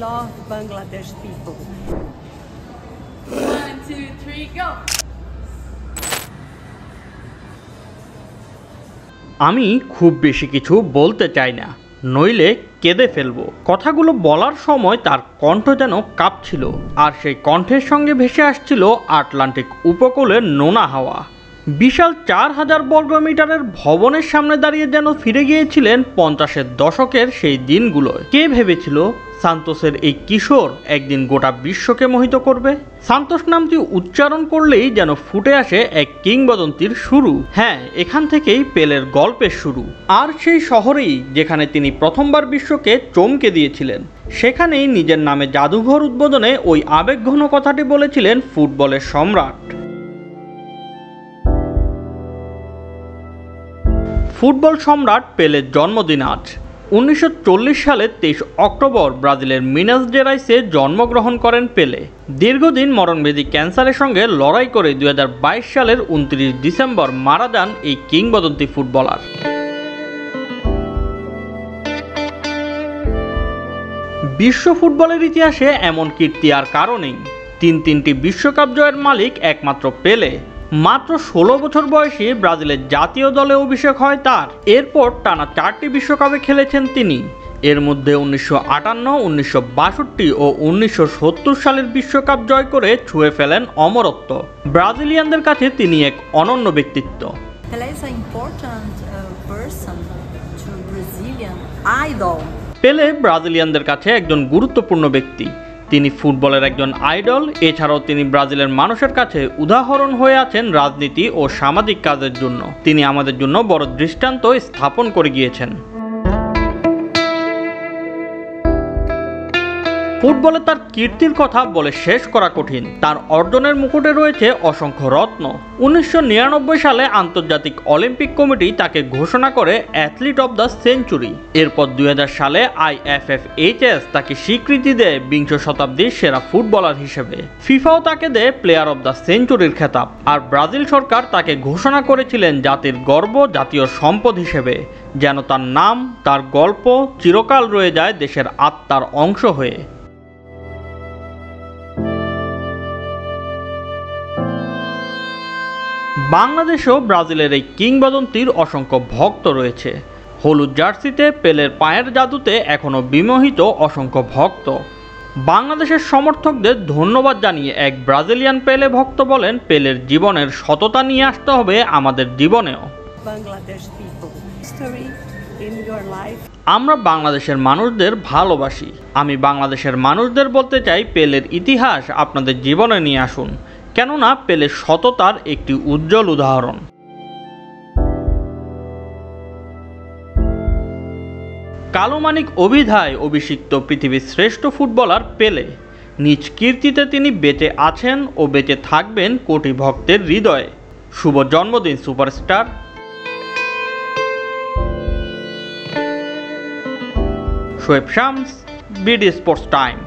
love Bangladesh people. 1, 2, 3, go! আমি খুব বেশি কিছু বলতে চাই না, নইলে কেঁদে ফেলবো। কথাগুলো বলার সময় তার কণ্ঠ যেন কাঁপছিল, আর সেই কণ্ঠের সঙ্গে ভেসে আসছিল আটলান্টিক উপকূলের নোনা হাওয়া। বিশাল 4000 বর্গমিটারের ভবনের সামনে দাঁড়িয়ে যেন ফিরে গিয়েছিলেন 50-এর দশকের সেই দিনগুলোয়। কে ভেবেছিল সান্তোসের এই কিশোর একদিন গোটা বিশ্বকে মোহিত করবে? সান্তোস নামটি উচ্চারণ করলেই যেন ফুটে আসে এক কিংবদন্তির শুরু। হ্যাঁ, এখান থেকেই পেলের গল্পের শুরু। আর সেই শহরেই যেখানে তিনি প্রথমবার বিশ্বকে চমকে দিয়েছিলেন, সেখানেই নিজের নামে জাদুঘর উদ্বোধনে ওই আবেগঘন কথাটি বলেছিলেন ফুটবলের সম্রাট। ফুটবল সম্রাট পেলের জন্মদিন আজ। 1940 সালের 23 অক্টোবর ব্রাজিলের মিনাস জেরাইসে জন্মগ্রহণ করেন পেলে। দীর্ঘদিন মরণবেদী ক্যান্সারের সঙ্গে লড়াই করে 2022 সালের 29 ডিসেম্বর মারা যান এই কিংবদন্তি ফুটবলার। বিশ্ব ফুটবলের ইতিহাসে এমন কীর্তি আর কারো নেই। তিনটি বিশ্বকাপ জয়ের মালিক একমাত্র পেলে। মাত্র 16 বছর বয়সে ব্রাজিলের জাতীয় দলে অভিষেক হয় তার। এরপর টানা 4টি বিশ্বকাপে খেলেছেন তিনি। এর মধ্যে 1958, 1962 ও 1970 সালের বিশ্বকাপ জয় করে ছুঁয়ে ফেলেন অমরত্ব। ব্রাজিলিয়ানদের কাছে তিনি এক অনন্য ব্যক্তিত্ব। Pelé is an important person to Brazilian idol. পেলে ব্রাজিলিয়ানদের কাছে একজন গুরুত্বপূর্ণ ব্যক্তি। তিনি ফুটবলের একজন আইডল। এছাড়াও তিনি ব্রাজিলের মানুষের কাছে উদাহরণ হয়ে আছেন রাজনীতি ও সামাজিক কাজের জন্য। তিনি আমাদের জন্য বড় দৃষ্টান্ত স্থাপন করে গিয়েছেন। ফুটবলে তার কীর্তির কথা বলে শেষ করা কঠিন। তার অর্জনের মুকুটে রয়েছে অসংখ্য রত্ন। 1999 সালে আন্তর্জাতিক অলিম্পিক কমিটি তাকে ঘোষণা করে অ্যাথলিট অব দ্য সেঞ্চুরি। এরপর 2000 সালে IFFHS তাকে স্বীকৃতি দেয় বিংশ শতাব্দীর সেরা ফুটবলার হিসেবে। ফিফাও তাকে দেয় প্লেয়ার অব দ্য সেঞ্চুরির খেতাব। আর ব্রাজিল সরকার তাকে ঘোষণা করেছিলেন জাতির গর্ব, জাতীয় সম্পদ হিসেবে, যেন তার নাম, তার গল্প চিরকাল রয়ে যায় দেশের আত্মার অংশ হয়ে। বাংলাদেশেও ব্রাজিলের এই কিংবদন্তির অসংখ্য ভক্ত রয়েছে। হলুদ জার্সিতে পেলের পায়ের জাদুতে এখনও বিমোহিত অসংখ্য ভক্ত। বাংলাদেশের সমর্থকদের ধন্যবাদ জানিয়ে এক ব্রাজিলিয়ান পেলে ভক্ত বলেন, পেলের জীবনের সততা নিয়ে আসতে হবে আমাদের জীবনেও। আমরা বাংলাদেশের মানুষদের ভালোবাসি। আমি বাংলাদেশের মানুষদের বলতে চাই, পেলের ইতিহাস আপনাদের জীবনে নিয়ে আসুন, কেননা পেলের সততার একটি উজ্জ্বল উদাহরণ। কালোমানিক অভিধায় অভিষিক্ত পৃথিবীর শ্রেষ্ঠ ফুটবলার পেলে। নিজ কীর্তিতে তিনি বেঁচে আছেন ও বেঁচে থাকবেন কোটি ভক্তের হৃদয়ে। শুভ জন্মদিন superstar. Shoaib Shams, BD sports time.